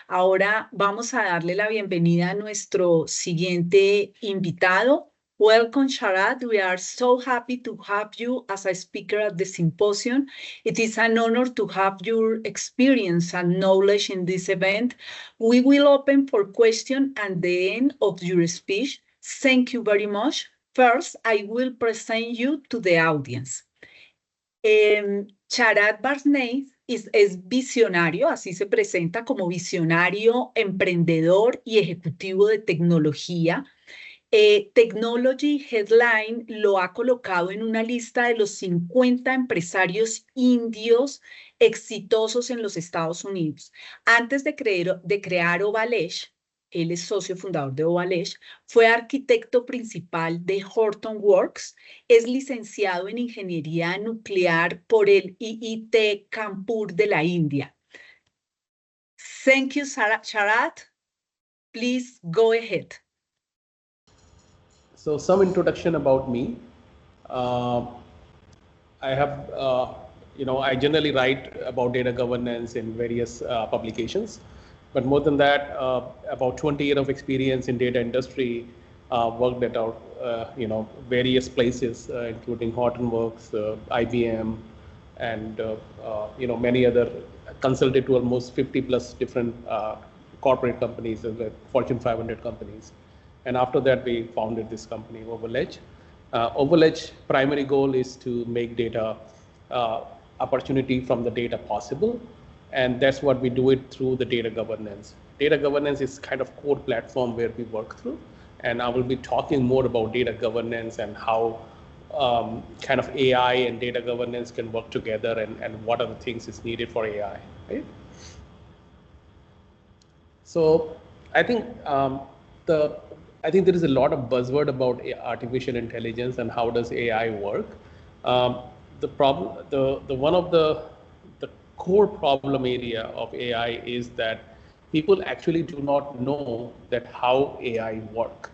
Ahora vamos a darle la bienvenida a nuestro siguiente invitado. Welcome, Sharad. We are so happy to have you as a speaker at the symposium. It is an honor to have your experience and knowledge in this event. We will open for questions at the end of your speech. Thank you very much. First, I will present you to the audience. Sharad Barney es visionario, así se presenta como visionario, emprendedor y ejecutivo de tecnología. Technology Headline lo ha colocado en una lista de los 50 empresarios indios exitosos en los Estados Unidos. Antes de crear Ovalesh, él es socio fundador de Ovalesh, fue arquitecto principal de Horton Works, es licenciado en ingeniería nuclear por el IIT Kanpur de la India. Thank you, Sharad. Please go ahead. So some introduction about me. I have, I generally write about data governance in various publications. But more than that, about 20 years of experience in data industry, worked at our, various places, including Horton Works, IBM, and many other, consulted to almost 50 plus different corporate companies, Fortune 500 companies. And after that, we founded this company, Overledge. Overledge primary goal is to make data opportunity from the data possible. And that's what we do it through the data governance. Data governance is kind of core platform where we work through. And I will be talking more about data governance and how kind of AI and data governance can work together and what are the things is needed for AI, right? So I think there is a lot of buzzword about artificial intelligence and how does AI work. The one of the core problem area of AI is that people actually do not know that how AI work.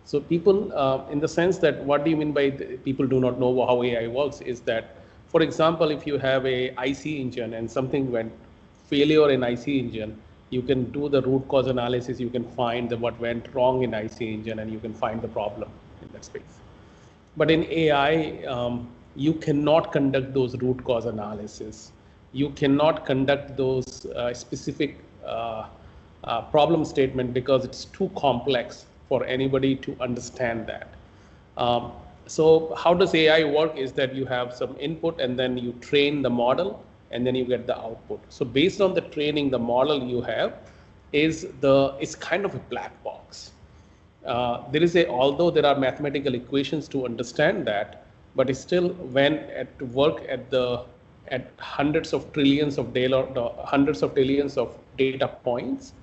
So people, in the sense that what do you mean by people do not know how AI works is that, for example, if you have a IC engine and something went failure in IC engine, you can do the root cause analysis, you can find what went wrong in IC engine and you can find the problem in that space. But in AI, you cannot conduct those root cause analysis. You cannot conduct those specific problem statement because it's too complex for anybody to understand that. So how does AI work is that you have some input and then you train the model and then you get the output. So based on the training, the model you have is kind of a black box. Although there are mathematical equations to understand that, but it's still when at work at hundreds of trillions of data points,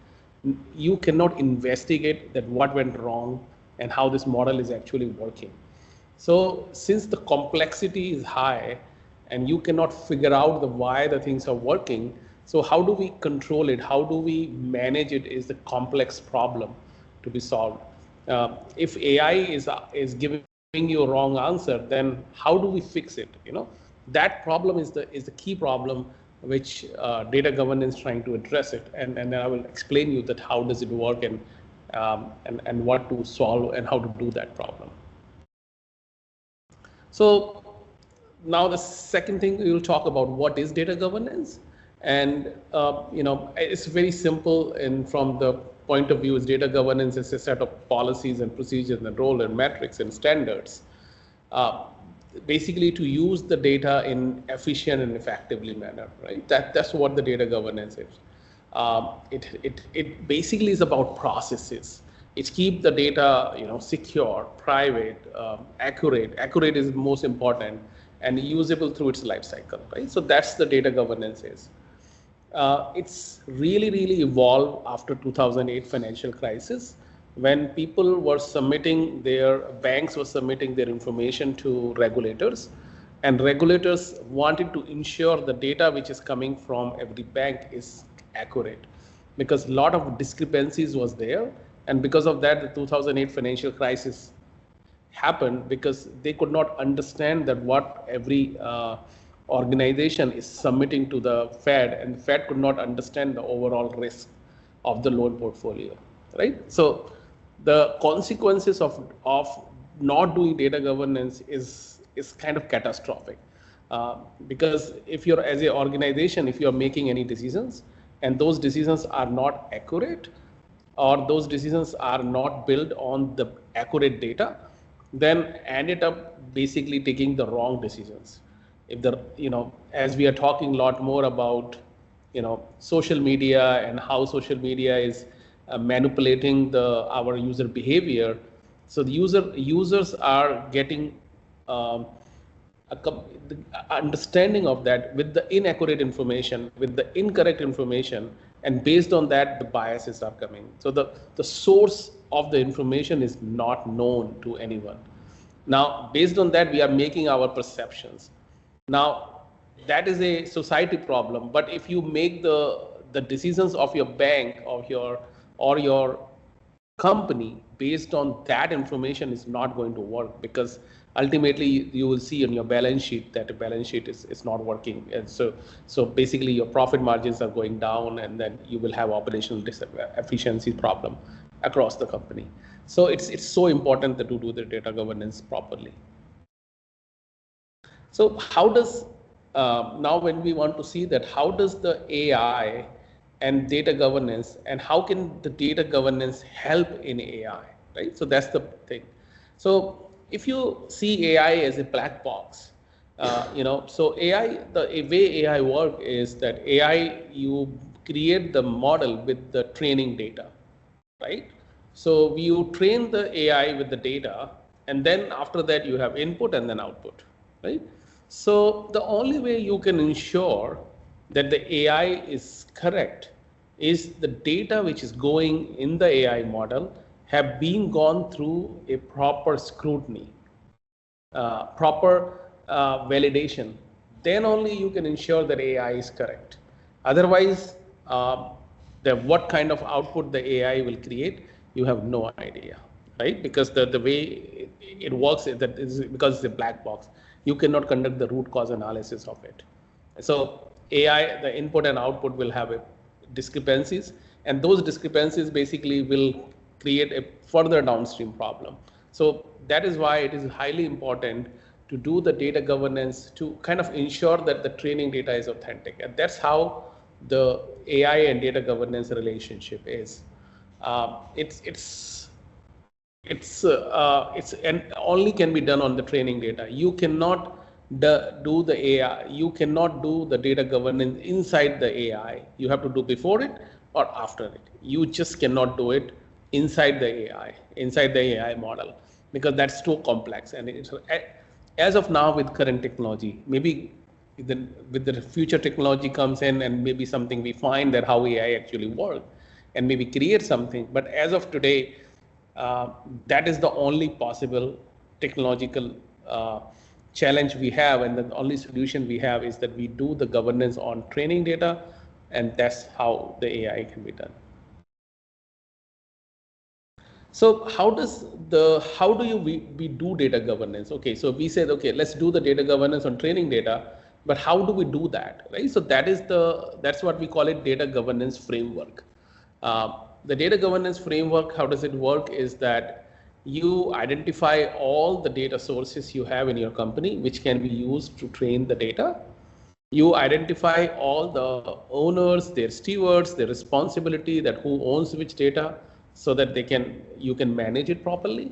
you cannot investigate that what went wrong and how this model is actually working. So since the complexity is high and you cannot figure out why the things are working, so how do we control it? How do we manage it is the complex problem to be solved. If AI is giving you a wrong answer, then how do we fix it? That problem is the key problem which data governance is trying to address it, and then I will explain you that how does it work and what to solve and how to do that problem. So now the second thing we will talk about what is data governance, and it's very simple. And from the point of view, is data governance is a set of policies and procedures and role and metrics and standards. Basically to use the data in efficient and effectively manner, right? That's what the data governance is. It basically is about processes. It keeps the data, secure, private, accurate. Accurate is most important, and usable through its life cycle, right? So that's the data governance is. It's really evolved after 2008 financial crisis, when people were banks were submitting their information to regulators, and regulators wanted to ensure the data which is coming from every bank is accurate, because a lot of discrepancies was there. And because of that, the 2008 financial crisis happened, because they could not understand that what every organization is submitting to the Fed, and the Fed could not understand the overall risk of the loan portfolio, right? So the consequences of not doing data governance is kind of catastrophic. Because if you're, as an organization, if you're making any decisions and those decisions are not accurate, or those decisions are not built on the accurate data, then ended up basically taking the wrong decisions. If the, as we are talking a lot more about, social media and how social media is manipulating our user behavior. So the users are getting the understanding of that with the inaccurate information, with the incorrect information, and based on that, the biases are coming. So the source of the information is not known to anyone. Now, based on that, we are making our perceptions. Now, that is a society problem. But if you make the decisions of your bank or your company based on that information, is not going to work, because ultimately you will see on your balance sheet that the balance sheet is not working. And so basically your profit margins are going down, and then you will have operational efficiency problem across the company. So it's so important that to do the data governance properly. So how does, now when we want to see that, how does the AI and data governance, and how can the data governance help in AI, right? So that's the thing. So if you see AI as a black box, so AI, the way AI work is that AI, you create the model with the training data, right? So you train the AI with the data, and then after that you have input and then output, right? So the only way you can ensure that the AI is correct is the data which is going in the AI model have been gone through a proper scrutiny, proper validation. Then only you can ensure that AI is correct. Otherwise, what kind of output the AI will create, you have no idea, right? Because the way it works is that because it's a black box, you cannot conduct the root cause analysis of it. So AI, the input and output will have discrepancies, and those discrepancies basically will create a further downstream problem. So that is why it is highly important to do the data governance to kind of ensure that the training data is authentic. And that's how the AI and data governance relationship is. It's and only can be done on the training data. You cannot do the AI, you cannot do the data governance inside the AI. You have to do before it or after it. You just cannot do it inside the AI model, because that's too complex. And it's, as of now, with current technology, maybe with the future technology comes in, and maybe something we find that how AI actually works, and maybe create something. But as of today, that is the only possible technological challenge we have, and the only solution we have is that we do the governance on training data, and that's how the AI can be done. So how do we do data governance? Okay, so we said, okay, let's do the data governance on training data, but how do we do that, right? So that's what we call it, data governance framework. The data governance framework, how does it work, is that you identify all the data sources you have in your company, which can be used to train the data. You identify all the owners, their stewards, their responsibility, that who owns which data, so that you can manage it properly.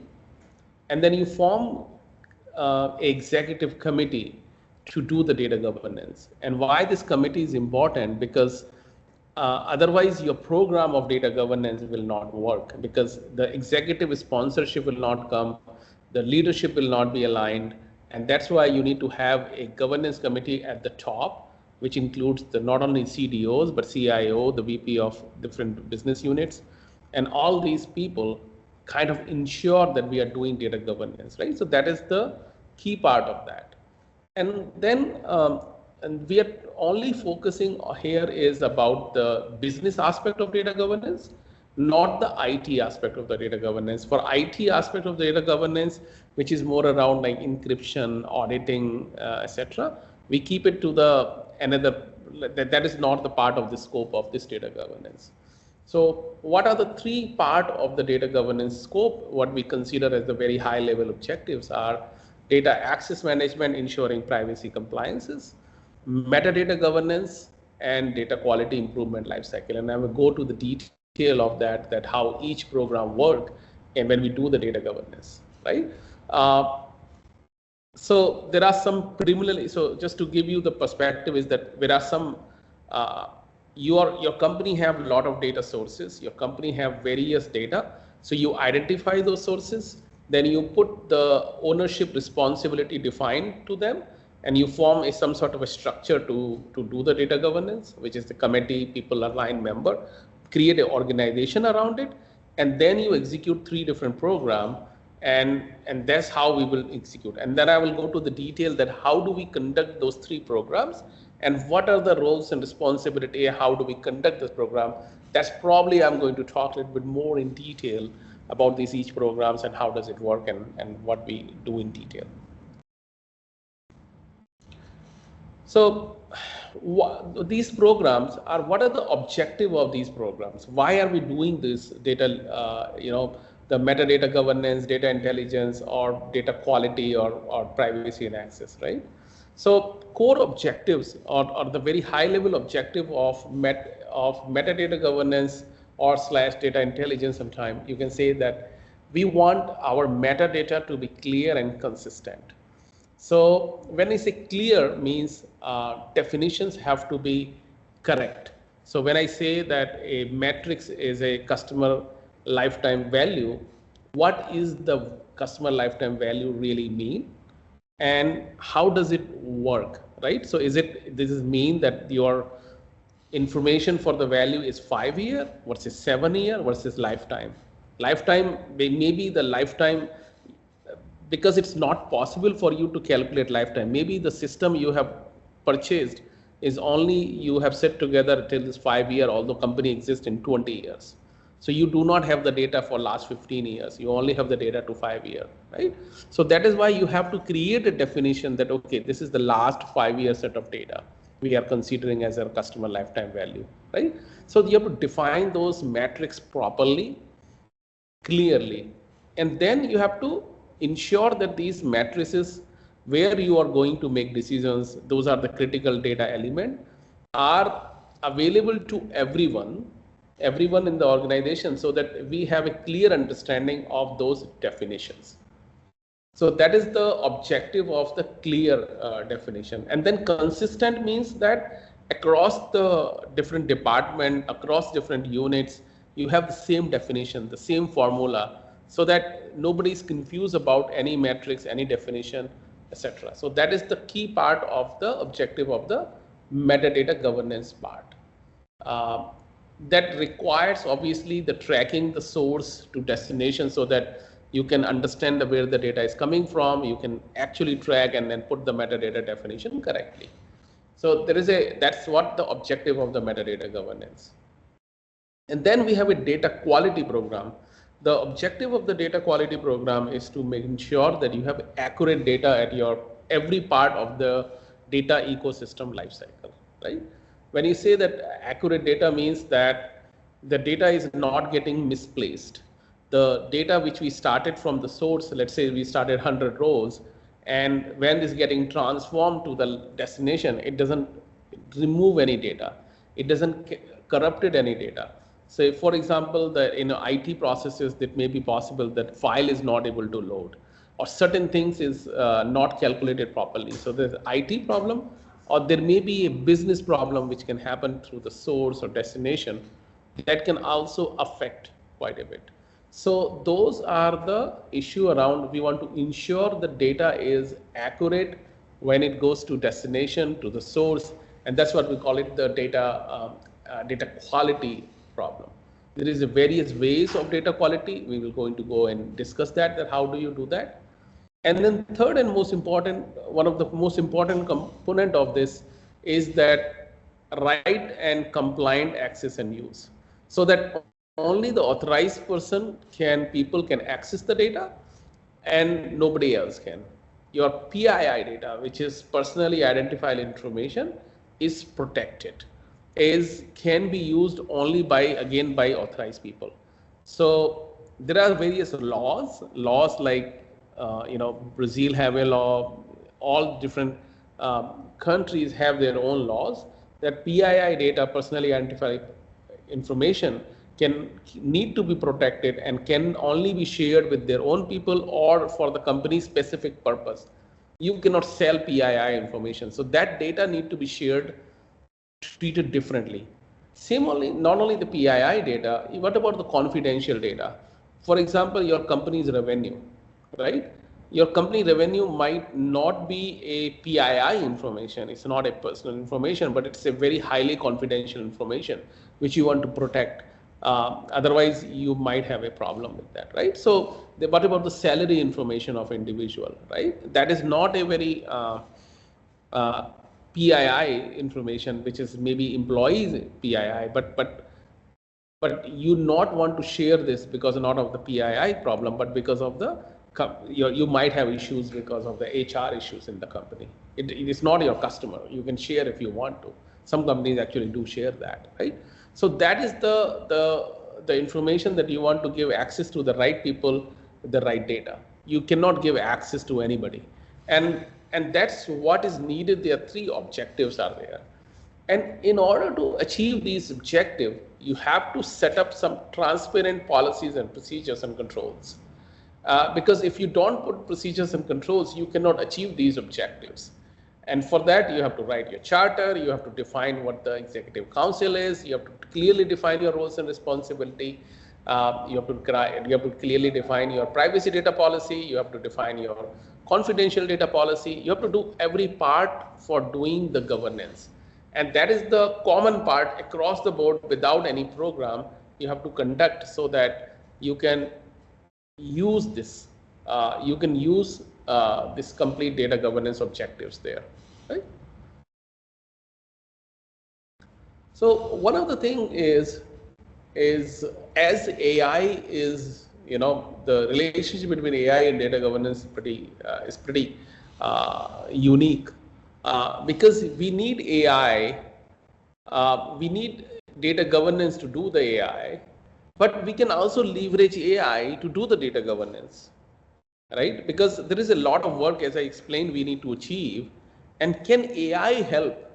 And then you form an executive committee to do the data governance. And why this committee is important, because otherwise your program of data governance will not work, because the executive sponsorship will not come, the leadership will not be aligned. And that's why you need to have a governance committee at the top, which includes not only CDOs, but CIO, the VP of different business units. And all these people kind of ensure that we are doing data governance, right? So that is the key part of that. And then, and we are only focusing here is about the business aspect of data governance, not the IT aspect of the data governance. For IT aspect of data governance, which is more around like encryption, auditing, etc., we keep it to that is not the part of the scope of this data governance. So what are the three part of the data governance scope? What we consider as the very high level objectives are data access management, ensuring privacy compliances, metadata governance, and data quality improvement lifecycle. And I will go to the detail of that how each program work and when we do the data governance, right? So there are some preliminary, so just to give you the perspective is that there are some, your company have a lot of data sources, your company have various data. So you identify those sources, then you put the ownership responsibility defined to them, and you form some sort of a structure to do the data governance, which is the committee, people aligned member, create an organization around it, and then you execute 3 different programs, and that's how we will execute. And then I will go to the detail that how do we conduct those 3 programs and what are the roles and responsibility, how do we conduct this program. That's probably I'm going to talk a little bit more in detail about these each programs and how does it work and what we do in detail. So these programs are, what are the objective of these programs? Why are we doing this data, the metadata governance, data intelligence, or data quality, or privacy and access, right? So core objectives or the very high level objective of metadata governance or / data intelligence, sometime you can say that we want our metadata to be clear and consistent. So when I say clear means definitions have to be correct. So when I say that a matrix is a customer lifetime value, what is the customer lifetime value really mean? And how does it work, right? So does this mean that your information for the value is 5 year versus 7 year versus lifetime? Lifetime, maybe the lifetime, because it's not possible for you to calculate lifetime. Maybe the system you have purchased is only you have set together till this 5 year, although company exists in 20 years. So you do not have the data for last 15 years. You only have the data to 5 year, right? So that is why you have to create a definition that, okay, this is the last 5 year set of data we are considering as our customer lifetime value, right? So you have to define those metrics properly, clearly, and then you have to ensure that these matrices where you are going to make decisions, those are the critical data element, are available to everyone in the organization, so that we have a clear understanding of those definitions. So that is the objective of the clear definition. And then consistent means that across the different department, across different units, you have the same definition, the same formula, so that nobody is confused about any metrics, any definition, etc. So that is the key part of the objective of the metadata governance part. That requires obviously the tracking the source to destination, so that you can understand where the data is coming from. You can actually track and then put the metadata definition correctly. So that's what the objective of the metadata governance. And then we have a data quality program. The objective of the data quality program is to make sure that you have accurate data at your every part of the data ecosystem lifecycle, right? When you say that accurate data means that the data is not getting misplaced. The data which we started from the source, let's say we started 100 rows, and when it's getting transformed to the destination, it doesn't remove any data. It doesn't corrupted any data. So for example, in IT processes, that may be possible that file is not able to load, or certain things is not calculated properly. So there's IT problem, or there may be a business problem which can happen through the source or destination that can also affect quite a bit. So those are the issue around, we want to ensure the data is accurate when it goes to destination, to the source, and that's what we call it the data quality problem. There is various ways of data quality. We will going to go and discuss that how do you do that. And then third and most important, one of the most important component of this is that right and compliant access and use, so that only the authorized people can access the data and nobody else can. Your PII data, which is personally identified information, is protected. can be used only by authorized people. So there are various laws like Brazil have a law, all different countries have their own laws that PII data, personally identified information, can need to be protected and can only be shared with their own people or for the company's specific purpose. You cannot sell PII information, so that data need to be shared, treated differently. Similarly, not only the PII data, what about the confidential data? For example, your company's revenue, right? Your company revenue might not be a PII information. It's not a personal information, but it's a very highly confidential information which you want to protect. Otherwise, you might have a problem with that, right? So, what about the salary information of individual, right? That is not a very PII information, which is maybe employees PII, but you not want to share this because not of the PII problem, but because of the you might have issues because of the HR issues in the company. It is not your customer. You can share if you want to. Some companies actually do share that, right? So that is the information that you want to give access to the right people, the right data. You cannot give access to anybody, and that's what is needed. There are three objectives are there. And in order to achieve these objectives, you have to set up some transparent policies and procedures and controls. Because if you don't put procedures and controls, you cannot achieve these objectives. And for that, you have to write your charter, you have to define what the executive council is, you have to clearly define your roles and responsibility, you have to clearly define your privacy data policy, you have to define your confidential data policy, you have to do every part for doing the governance. And that is the common part across the board without any program you have to conduct so that you can use this. You can use this complete data governance objectives there, right? So one of the thing is as AI is, the relationship between AI and data governance is pretty unique because we need AI, we need data governance to do the AI, but we can also leverage AI to do the data governance, right? Because there is a lot of work, as I explained, we need to achieve. And can AI help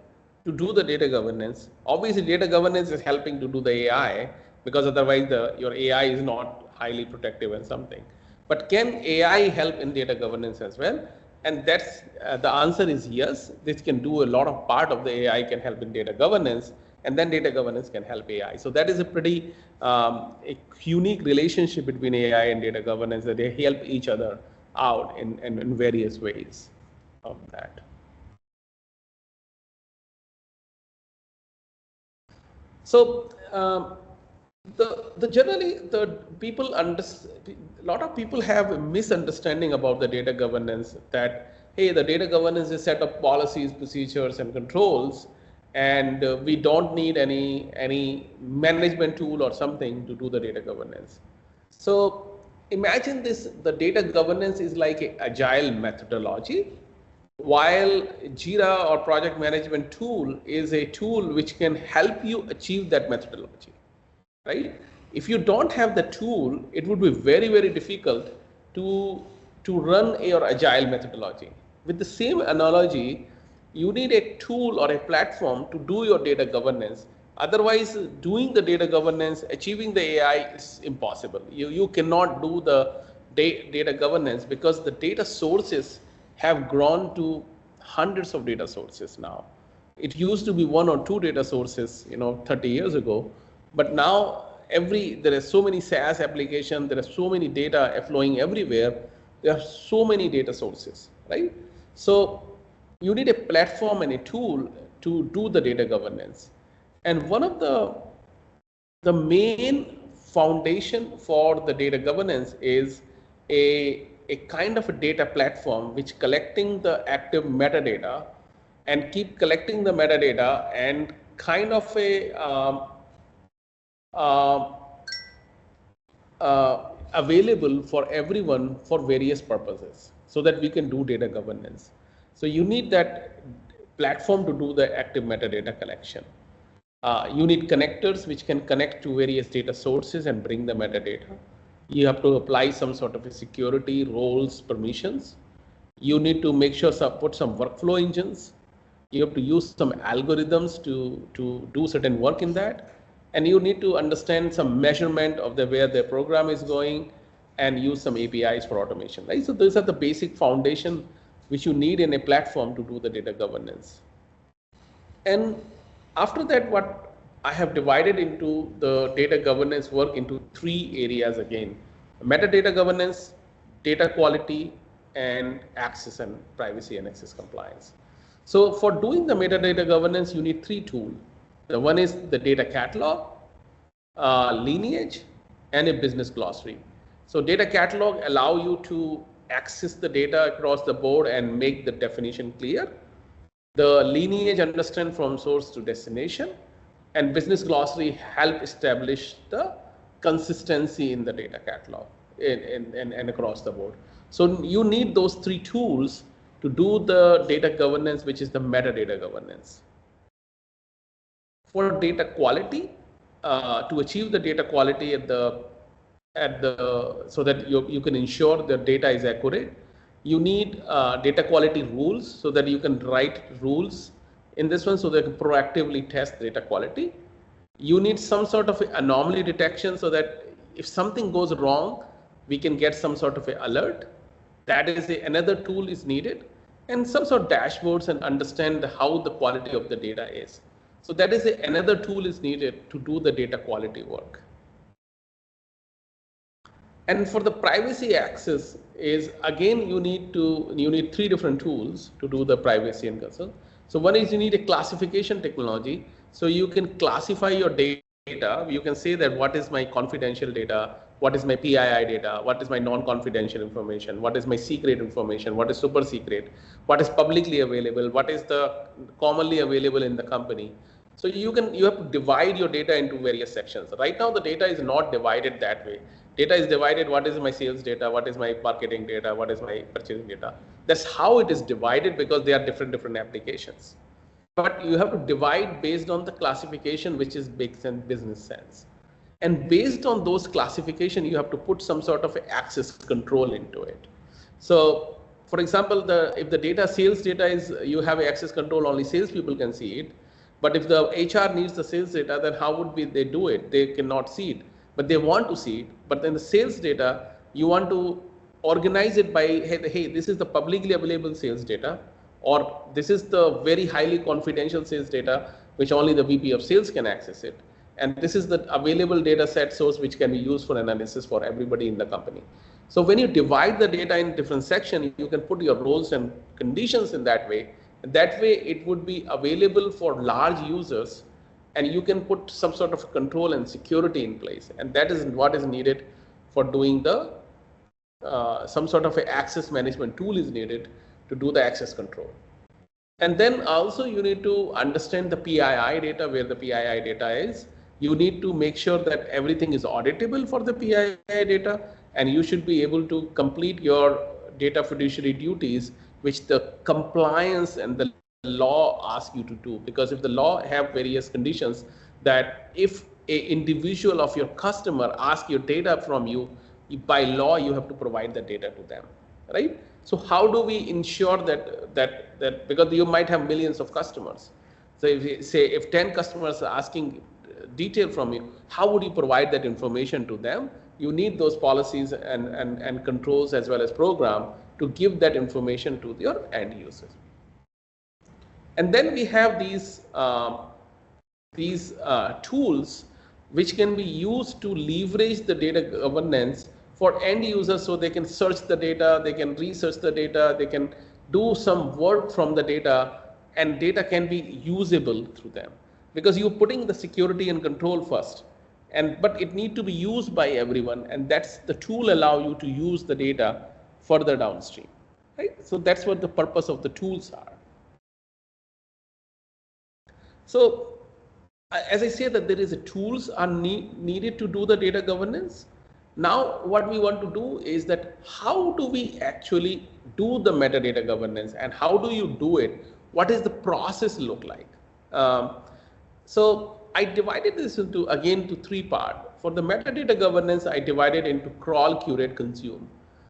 to do the data governance? Obviously, data governance is helping to do the AI because otherwise your AI is not highly protective and something. But can AI help in data governance as well? And that's the answer is yes. This can do a lot of part of the AI can help in data governance, and then data governance can help AI. So that is a pretty a unique relationship between AI and data governance, that they help each other out in various ways of that. So generally the people a lot of people have a misunderstanding about the data governance, that hey, the data governance is set of policies, procedures, and controls, and we don't need any management tool or something to do the data governance. So imagine this: the data governance is like an agile methodology, while Jira or project management tool is a tool which can help you achieve that methodology, right? If you don't have the tool, it would be very, very difficult to run your agile methodology. With the same analogy, you need a tool or a platform to do your data governance. Otherwise, doing the data governance, achieving the AI is impossible. You cannot do the data governance because the data sources have grown to hundreds of data sources now. It used to be one or two data sources, 30 years ago, but now there are so many SaaS applications, there are so many data flowing everywhere, there are so many data sources, right? So you need a platform and a tool to do the data governance. And one of the main foundation for the data governance is a kind of a data platform which collecting the active metadata and keep collecting the metadata and kind of a available for everyone for various purposes so that we can do data governance. So you need that platform to do the active metadata collection. You need connectors which can connect to various data sources and bring the metadata. You have to apply some sort of a security, roles, permissions. You need to make sure put some workflow engines. You have to use some algorithms to do certain work in that. And you need to understand some measurement of where the program is going and use some APIs for automation, right? So those are the basic foundation which you need in a platform to do the data governance. And after that, what I have divided into the data governance work into 3 areas again: metadata governance, data quality, and access and privacy and access compliance. So for doing the metadata governance, you need 3 tools. The one is the data catalog, lineage, and a business glossary. So data catalog allow you to access the data across the board and make the definition clear. The lineage understand from source to destination, and business glossary help establish the consistency in the data catalog and across the board. So you need those 3 tools to do the data governance, which is the metadata governance. For data quality, to achieve the data quality so that you can ensure the data is accurate, you need data quality rules so that you can write rules in this one so that you can proactively test data quality. You need some sort of anomaly detection so that if something goes wrong, we can get some sort of an alert. That is another tool is needed, and some sort of dashboards and understand how the quality of the data is. So that is another tool is needed to do the data quality work. And for the privacy access is again you need 3 different tools to do the privacy and concern. So one is you need a classification technology, so you can classify your data. You can say that what is my confidential data, what is my PII data, what is my non-confidential information, what is my secret information, what is super secret, what is publicly available, what is the commonly available in the company. So you have to divide your data into various sections. Right now the data is not divided that way. Data is divided, what is my sales data, what is my marketing data, what is my purchasing data. That's how it is divided because they are different applications. But you have to divide based on the classification which is makes business sense. And based on those classification, you have to put some sort of access control into it. So for example, if the data sales data is, you have access control, only salespeople can see it. But if the HR needs the sales data, then how would they do it? They cannot see it, but they want to see it. But then the sales data, you want to organize it by, hey, this is the publicly available sales data, or this is the very highly confidential sales data, which only the VP of sales can access it. And this is the available data set source, which can be used for analysis for everybody in the company. So when you divide the data in different sections, you can put your roles and conditions in that way. That way it would be available for large users, and you can put some sort of control and security in place. And that is what is needed for doing the some sort of access management tool is needed to do the access control. And then also you need to understand the PII data, where the PII data is. You need to make sure that everything is auditable for the PII data, and you should be able to complete your data fiduciary duties, which the compliance and the law ask you to do. Because if the law have various conditions that if an individual of your customer asks your data from you, by law you have to provide the data to them, right? So how do we ensure that because you might have millions of customers. So if 10 customers are asking detail from you, how would you provide that information to them? You need those policies and controls as well as program to give that information to your end users. And then we have these tools which can be used to leverage the data governance for end users, so they can search the data, they can research the data, they can do some work from the data, and data can be usable through them. Because you're putting the security and control first, but it need to be used by everyone, and that's the tool allow you to use the data further downstream, right? So that's what the purpose of the tools are. So as I say that there is a tools are needed to do the data governance. Now what we want to do is that how do we actually do the metadata governance, and how do you do it? What is the process look like? So I divided this into, again, to three parts. For the metadata governance, I divided into crawl, curate, consume.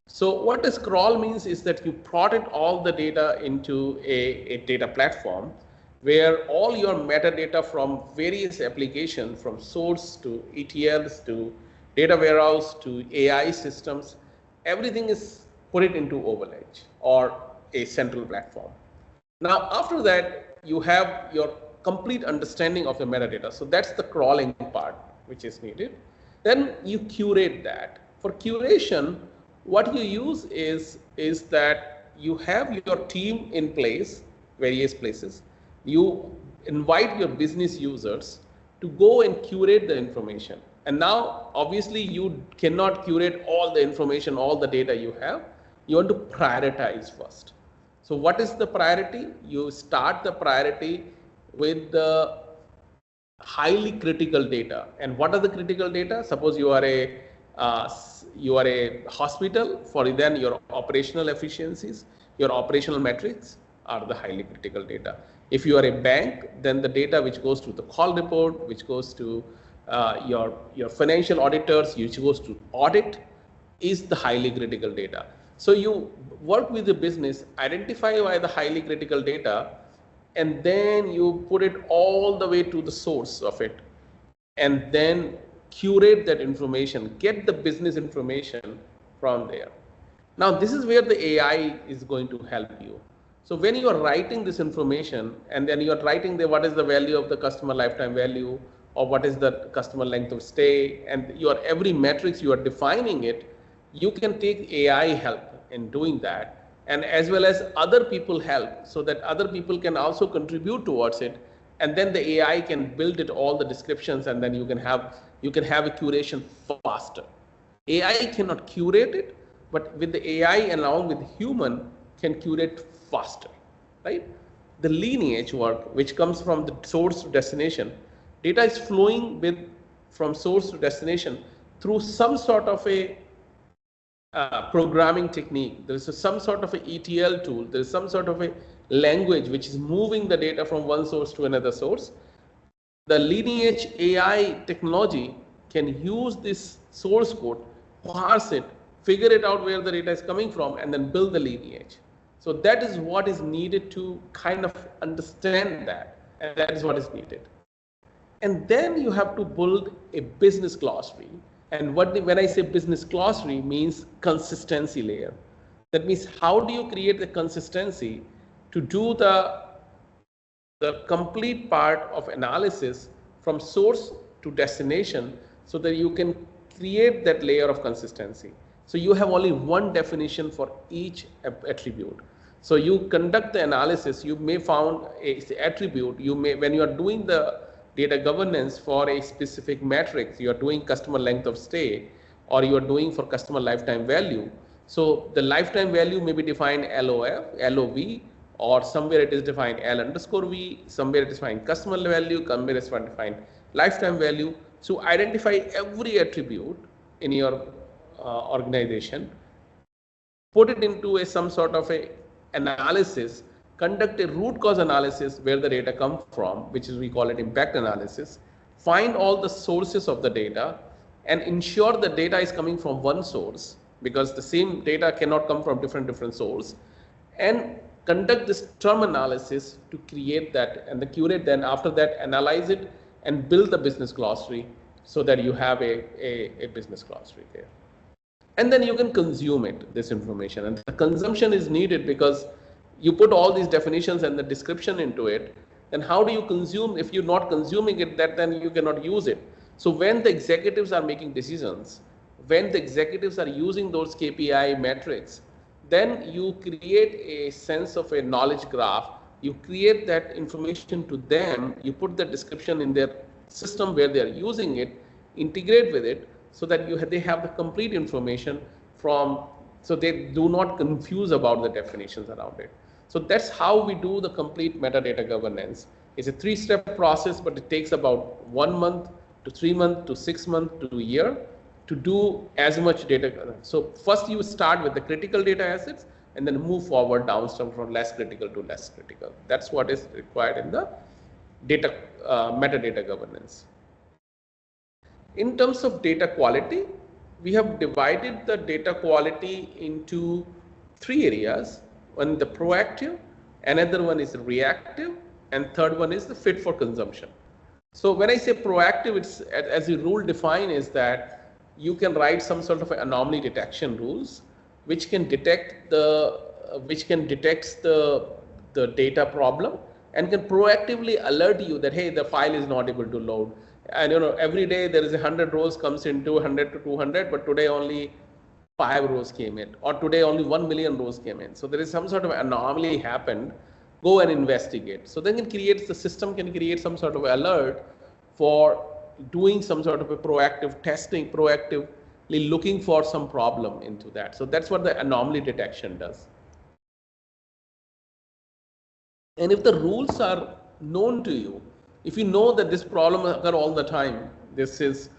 So what does crawl means is that you plotted all the data into a data platform where all your metadata from various applications, from source to ETLs to data warehouse to AI systems, everything is put it into OverEdge or a central platform. Now, after that, you have your complete understanding of the metadata. So that's the crawling part which is needed. Then you curate that. For curation, what you use is that you have your team in place, various places. You invite your business users to go and curate the information. And now, obviously, you cannot curate all the information, all the data you have. You want to prioritize first. So what is the priority? You start the priority with the highly critical data. And what are the critical data? Suppose you are a hospital. For then your operational efficiencies, your operational metrics are the highly critical data. If you are a bank, then the data which goes to the call report, which goes to your financial auditors, which goes to audit, is the highly critical data. So you work with the business, identify by the highly critical data, and then you put it all the way to the source of it, and then curate that information, get the business information from there. Now, this is where the AI is going to help you. So when you are writing this information, and then you are writing what is the value of the customer lifetime value, or what is the customer length of stay, and your every metrics you are defining it, you can take AI help in doing that, and as well as other people help, so that other people can also contribute towards it, and then the AI can build it all the descriptions, and then you can have a curation faster. AI cannot curate it, but with the AI and along with human can curate faster, right? The lineage work, which comes from the source to destination, data is flowing from source to destination through some sort of a programming technique. There is some sort of a ETL tool. There is some sort of a language which is moving the data from one source to another source. The lineage AI technology can use this source code, parse it, figure it out where the data is coming from, and then build the lineage. So that is what is needed to kind of understand that, and that is what is needed. And then you have to build a business glossary. And when I say business glossary, means consistency layer. That means how do you create the consistency to do the complete part of analysis from source to destination, so that you can create that layer of consistency. So you have only one definition for each attribute. So you conduct the analysis, you may found a attribute, when you are doing the data governance for a specific metrics, you are doing customer length of stay, or you are doing for customer lifetime value. So the lifetime value may be defined LOV, or somewhere it is defined L_V, somewhere it is defined customer value, somewhere it is defined lifetime value. So identify every attribute in your organization, put it into some sort of a analysis, conduct a root cause analysis where the data come from, which is we call it impact analysis, find all the sources of the data, and ensure the data is coming from one source, because the same data cannot come from different sources, and conduct this term analysis to create that, and the curate then after that analyze it and build the business glossary, so that you have a business glossary there. And then you can consume it, this information, and the consumption is needed because you put all these definitions and the description into it. Then how do you consume? If you're not consuming it, then you cannot use it. So when the executives are making decisions, when the executives are using those KPI metrics, then you create a sense of a knowledge graph. You create that information to them, you put the description in their system where they are using it, integrate with it, so that they have the complete information so they do not confuse about the definitions around it. So that's how we do the complete metadata governance. It's a 3-step process, but it takes about 1 month to 3 months to 6 months to a year to do as much data. So first you start with the critical data assets, and then move forward downstream from less critical to less critical. That's what is required in the data metadata governance. In terms of data quality, we have divided the data quality into 3 areas. One, the proactive, another one is reactive, and third one is the fit for consumption. So when I say proactive, it's, as the rule define, is that you can write some sort of anomaly detection rules which can detect the data problem and can proactively alert you that, hey, the file is not able to load. And every day there is 100 rows comes in, 200 to 200, but today only 5 rows came in, or today only 1 million rows came in. So there is some sort of anomaly happened. Go and investigate. So then the system can create some sort of alert for doing some sort of a proactive testing, proactively looking for some problem into that. So that's what the anomaly detection does. And if the rules are known to you, if you know that this problem occurs all the time, this is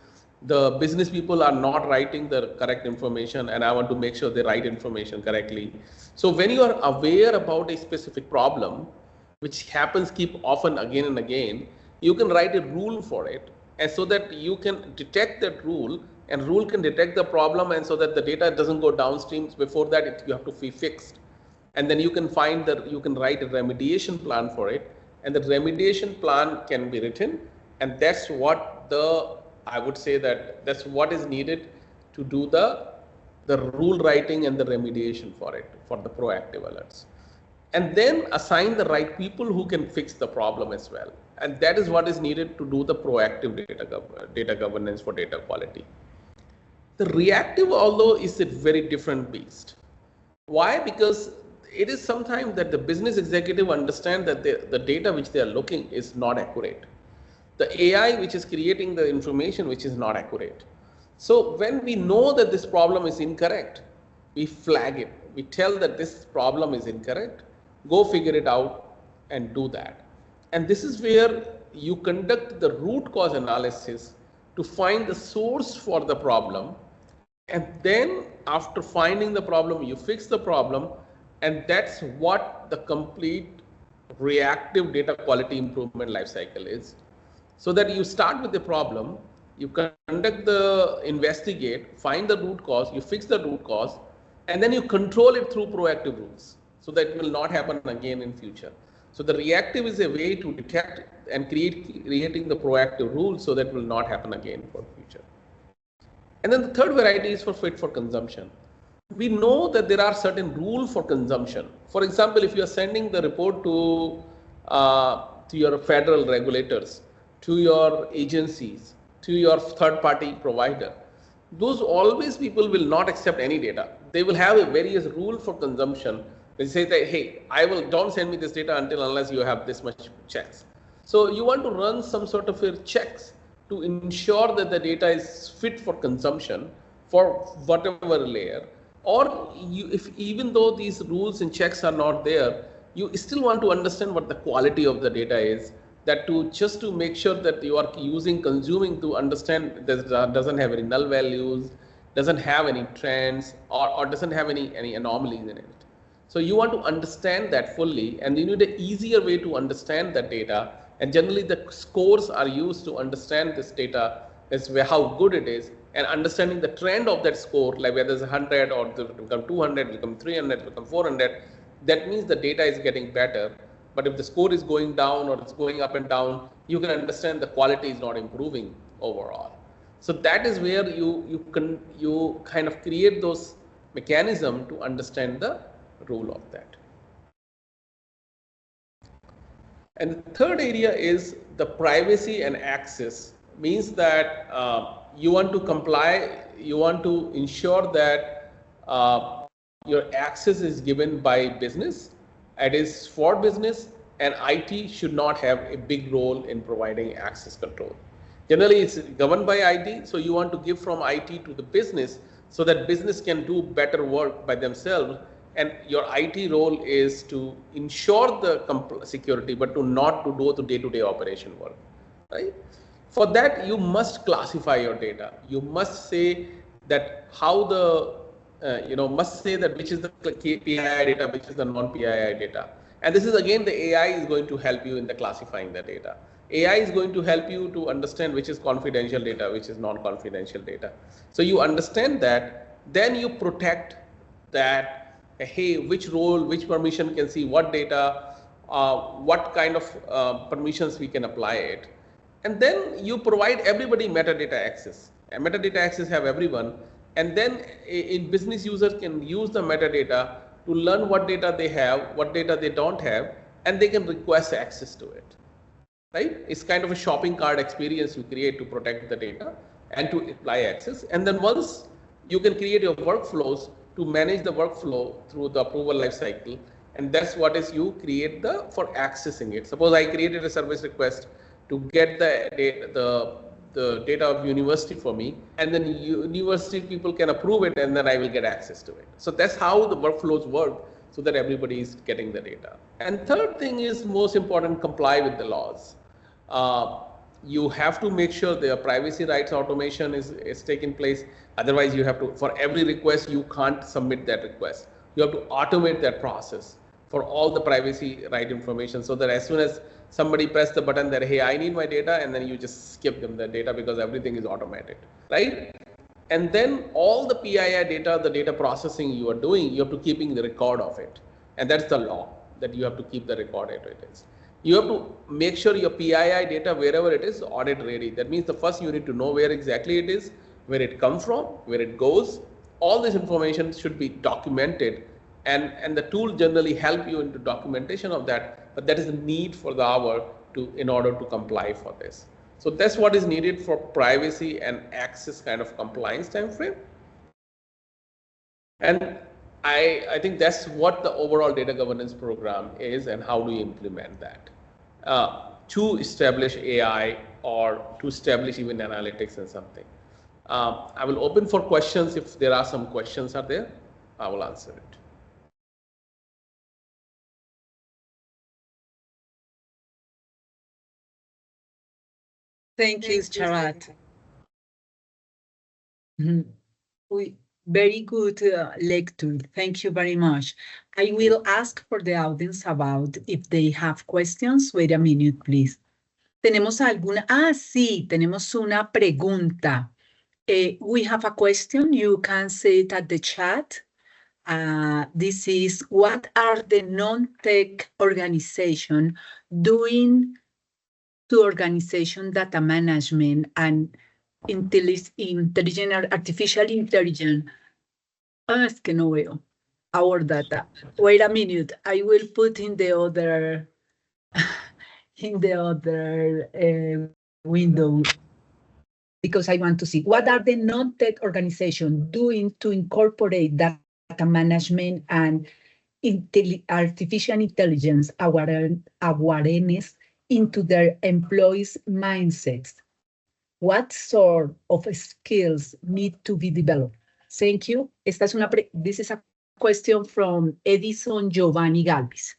the business people are not writing the correct information, and I want to make sure they write information correctly. So when you are aware about a specific problem, which happens keep often again and again, you can write a rule for it, and so that you can detect that rule, and rule can detect the problem, and so that the data doesn't go downstream. Before that, you have to be fixed. And then you can find that you can write a remediation plan for it, and the remediation plan can be written, and that's what I would say that's what is needed to do the rule writing and the remediation for it, for the proactive alerts. And then assign the right people who can fix the problem as well. And that is what is needed to do the proactive data governance for data quality. The reactive, although, is a very different beast. Why? Because it is sometimes that the business executive understand that the data which they are looking is not accurate. The AI which is creating the information which is not accurate. So when we know that this problem is incorrect, we flag it. We tell that this problem is incorrect, go figure it out and do that. And this is where you conduct the root cause analysis to find the source for the problem. And then after finding the problem, you fix the problem. And that's what the complete reactive data quality improvement lifecycle is. So that you start with the problem, you conduct the investigate, find the root cause, you fix the root cause, and then you control it through proactive rules, so that it will not happen again in future. So the reactive is a way to detect and creating the proactive rules so that it will not happen again for future. And then the third variety is for fit for consumption. We know that there are certain rules for consumption. For example, if you are sending the report to your federal regulators, to your agencies, to your third-party provider, those always people will not accept any data. They will have a various rule for consumption. They say that, hey, don't send me this data unless you have this much checks. So you want to run some sort of checks to ensure that the data is fit for consumption for whatever layer. Or if even though these rules and checks are not there, you still want to understand what the quality of the data is, that just to make sure that you are consuming to understand that doesn't have any null values, doesn't have any trends, or doesn't have any anomalies in it. So you want to understand that fully, and you need an easier way to understand that data. And generally the scores are used to understand this data, as how good it is, and understanding the trend of that score, like whether it's 100 or it will become 200, it will become 300, it will become 400. That means the data is getting better. But if the score is going down or it's going up and down, you can understand the quality is not improving overall. So that is where you kind of create those mechanisms to understand the role of that. And the third area is the privacy and access. Means that you want to comply, you want to ensure that your access is given by business. It is for business, and IT should not have a big role in providing access control. Generally, it's governed by IT, so you want to give from IT to the business so that business can do better work by themselves, and your IT role is to ensure the security, but not to do the day-to-day operation work, right? For that, you must classify your data. You must say that must say that which is the PII data, which is the non-PII data. And this is again, the AI is going to help you in the classifying the data. AI is going to help you to understand which is confidential data, which is non-confidential data. So you understand that, then you protect that, hey, which role, which permission can see what data, what kind of permissions we can apply it. And then you provide everybody metadata access. And metadata access have everyone. And then in business users can use the metadata to learn what data they have, what data they don't have, and they can request access to it. Right? It's kind of a shopping cart experience you create to protect the data and to apply access. And then once you can create your workflows to manage the workflow through the approval lifecycle, and that's what is you create for accessing it. Suppose I created a service request to get the data of university for me, and then university people can approve it, and then I will get access to it. So that's how the workflows work, so that everybody is getting the data. And third thing is most important, comply with the laws. You have to make sure the privacy rights automation is taking place. Otherwise, you have to, for every request, you can't submit that request. You have to automate that process for all the privacy right information, so that as soon as somebody press the button that, hey, I need my data, and then you just skip them the data because everything is automated, right? And then all the PII data, the data processing you are doing, you have to keeping the record of it. And that's the law, that you have to keep the record of it is. You have to make sure your PII data, wherever it is, audit ready. That means the first you need to know where exactly it is, where it comes from, where it goes. All this information should be documented, and the tool generally help you into documentation of that, but that is the need for the hour in order to comply for this. So that's what is needed for privacy and access kind of compliance time frame. And I think that's what the overall data governance program is, and how do you implement that to establish AI or to establish even analytics and something. I will open for questions. If there are some questions are there, I will answer it. Thank you, Charat. Very good lecture. Thank you very much. I will ask for the audience about if they have questions. Wait a minute, please. ¿Tenemos alguna? Sí, tenemos una pregunta. We have a question. You can say it at the chat. This is, what are the non-tech organizations doing to organization data management and artificial intelligence? Es que no veo. Our data. Wait a minute. I will put in the other window, because I want to see what are the non-tech organizations doing to incorporate data management and artificial intelligence awareness into their employees' mindsets. What sort of skills need to be developed? Thank you. This is a question from Edison Giovanni Galvis.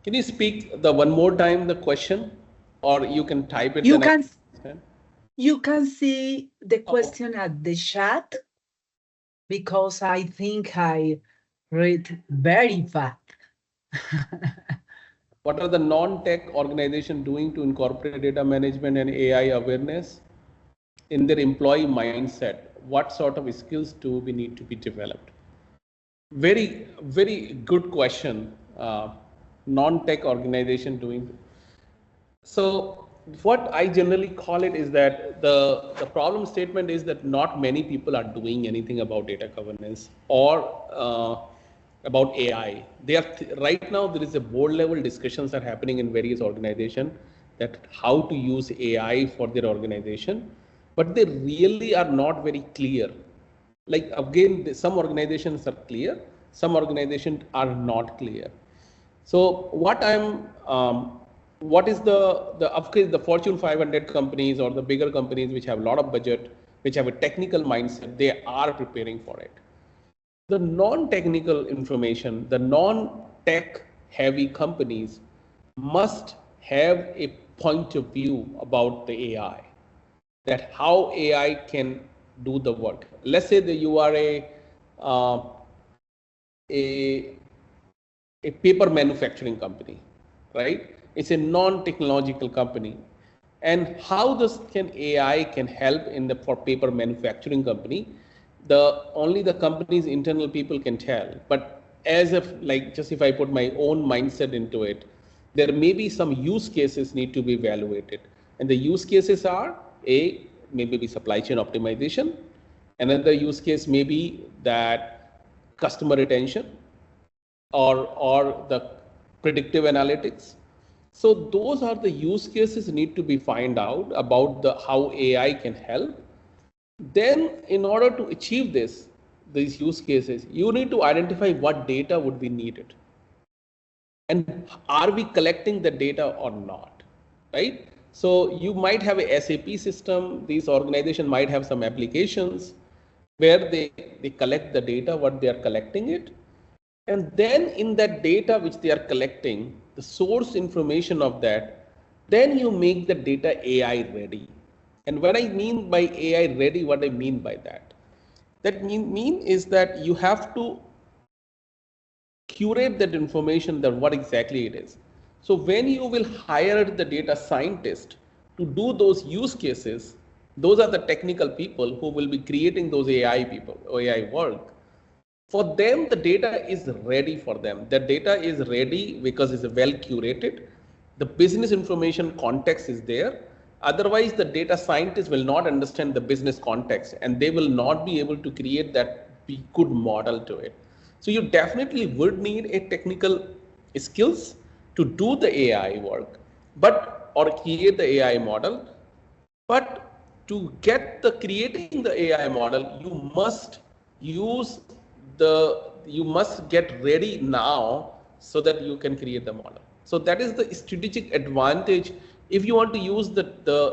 Can you speak one more time the question, or you can type it? You can see the question at the chat, because I think I read very fast. What are the non-tech organizations doing to incorporate data management and AI awareness in their employee mindset? What sort of skills do we need to be developed? Very, very good question. Non-tech organization doing. So what I generally call it is that the problem statement is that not many people are doing anything about data governance or about AI. They are right now there is a board level discussions are happening in various organizations that how to use AI for their organization, but they really are not very clear. Like again, some organizations are clear, some organizations are not clear. So what what is the Fortune 500 companies or the bigger companies which have a lot of budget, which have a technical mindset, they are preparing for it. The non-technical information, the non-tech heavy companies must have a point of view about the AI, that how AI can do the work. Let's say that you are a paper manufacturing company, right? It's a non-technological company. And how this can AI can help in the for paper manufacturing company, only the company's internal people can tell. But as if like just if I put my own mindset into it, there may be some use cases need to be evaluated. And the use cases are maybe supply chain optimization. Another use case may be that customer retention or the predictive analytics. So those are the use cases need to be find out about how AI can help. Then in order to achieve these use cases, you need to identify what data would be needed. And are we collecting the data or not, right? So you might have a SAP system, these organizations might have some applications where they collect the data, what they are collecting it. And then in that data which they are collecting, the source information of that, then you make the data AI ready. And what I mean by AI ready, what I mean by that? That mean is that you have to curate that information, that what exactly it is. So when you will hire the data scientist to do those use cases, those are the technical people who will be creating those AI work. For them, the data is ready for them. The data is ready because it's well curated. The business information context is there. Otherwise, the data scientist will not understand the business context and they will not be able to create that good model to it. So you definitely would need a technical skills to do the AI work, or create the AI model. But to get creating the AI model, you must get ready now so that you can create the model. So that is the strategic advantage if you want to use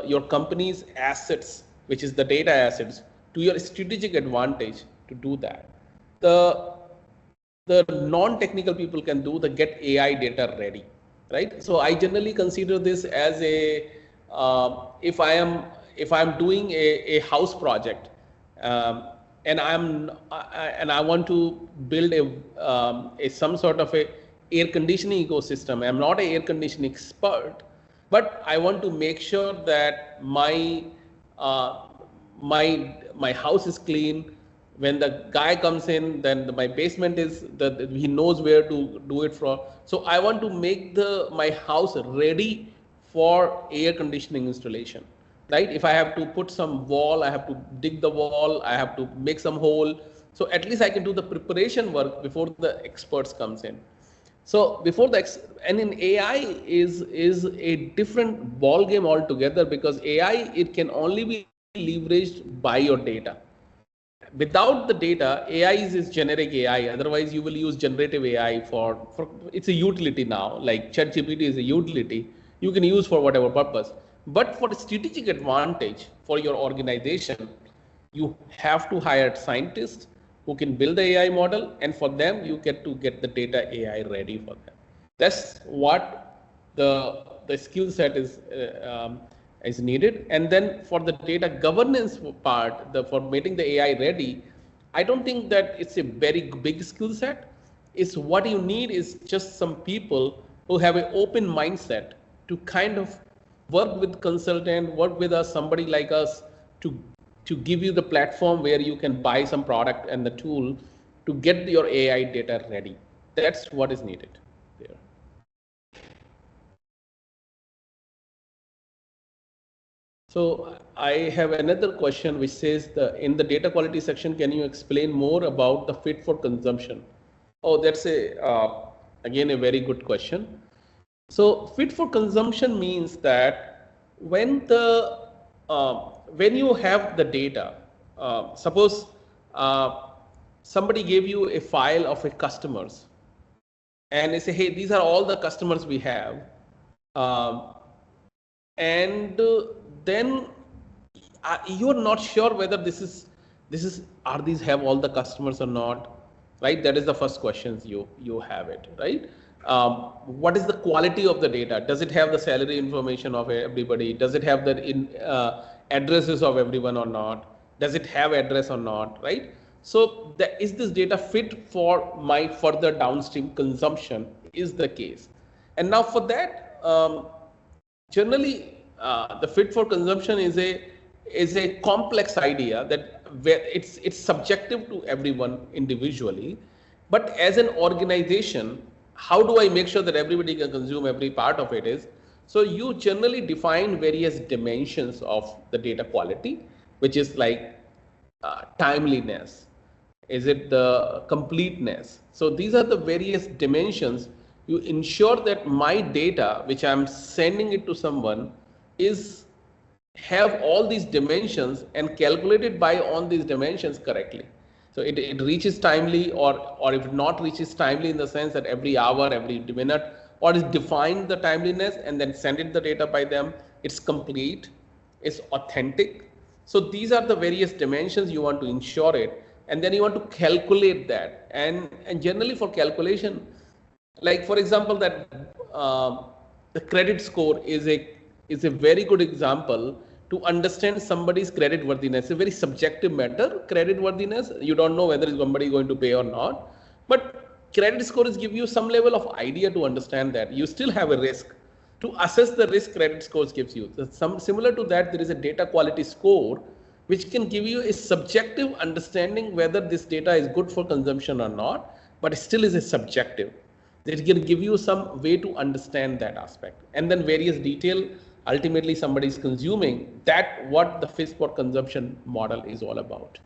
your company's assets, which is the data assets, to your strategic advantage to do that. The non-technical people can do the get AI data ready, right? So I generally consider this as if I'm doing a house project, and I want to build some sort of a air conditioning ecosystem. I'm not an air conditioning expert, but I want to make sure that my house is clean. When the guy comes in, then my basement is he knows where to do it from. So I want to make my house ready for air conditioning installation, right? If I have to put some wall, I have to dig the wall, I have to make some hole. So at least I can do the preparation work before the experts comes in. So and in AI is a different ball game altogether, because AI, it can only be leveraged by your data. Without the data, AI is generic AI. Otherwise, you will use generative AI for it's a utility now. Like ChatGPT is a utility you can use for whatever purpose. But for strategic advantage for your organization, you have to hire scientists who can build the AI model, and for them, you get to get the data AI ready for them. That's what the skill set is needed. And then for the data governance part, for making the AI ready, I don't think that it's a very big skill set. It's what you need is just some people who have an open mindset to kind of work with consultant, work with us, somebody like us, to give you the platform where you can buy some product and the tool to get your AI data ready. That's what is needed there. So I have another question which says, in the data quality section, can you explain more about the fit for consumption? Oh, that's again a very good question. So fit for consumption means that when you have the data, suppose somebody gave you a file of a customers, and they say, hey, these are all the customers we have, and then you're not sure whether these have all the customers or not, right? That is the first questions you have it, right? What is the quality of the data? Does it have the salary information of everybody? Does it have the addresses of everyone or not? Does it have address or not, right? So is this data fit for my further downstream consumption is the case. And now for that, generally, the fit for consumption is a complex idea that it's subjective to everyone individually, but as an organization, how do I make sure that everybody can consume every part of it is, so you generally define various dimensions of the data quality, which is like timeliness. Is it the completeness? So these are the various dimensions. You ensure that my data, which I'm sending it to someone, have all these dimensions and calculated by on these dimensions correctly. So it reaches timely, or if not reaches timely in the sense that every hour, every minute, or is defined the timeliness and then send it the data by them, it's complete, it's authentic. So these are the various dimensions you want to ensure it, and then you want to calculate that. And generally for calculation, like for example, that the credit score is a very good example to understand somebody's credit worthiness. It's a very subjective matter, credit worthiness. You don't know whether somebody is going to pay or not, but credit scores give you some level of idea to understand that. You still have a risk. To assess the risk, credit scores gives you. Similar to that, there is a data quality score, which can give you a subjective understanding whether this data is good for consumption or not, but it still is a subjective. It can give you some way to understand that aspect. And then various detail, ultimately somebody is consuming, that what the fit for consumption model is all about.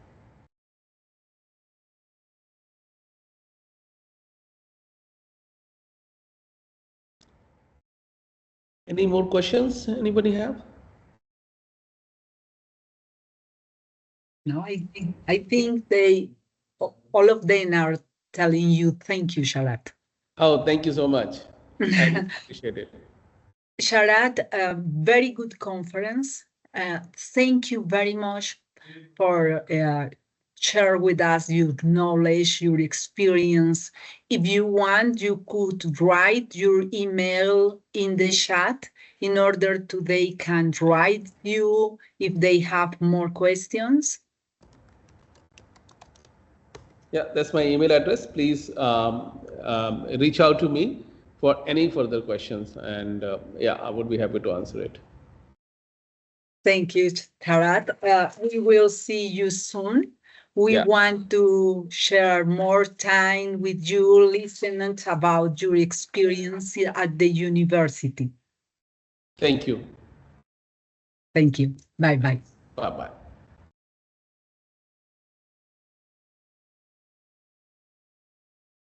Any more questions anybody have? No, I think all of them are telling you thank you, Sharat. Oh, thank you so much. I appreciate it. Sharat, a very good conference. Thank you very much for share with us your knowledge, your experience. If you want, you could write your email in the chat in order to they can write you if they have more questions. Yeah, that's my email address. Please reach out to me for any further questions, and yeah, I would be happy to answer it. Thank you, Tarat. We will see you soon. We want to share more time with you, listeners, about your experience at the university. Thank you. Thank you. Bye-bye. Bye-bye.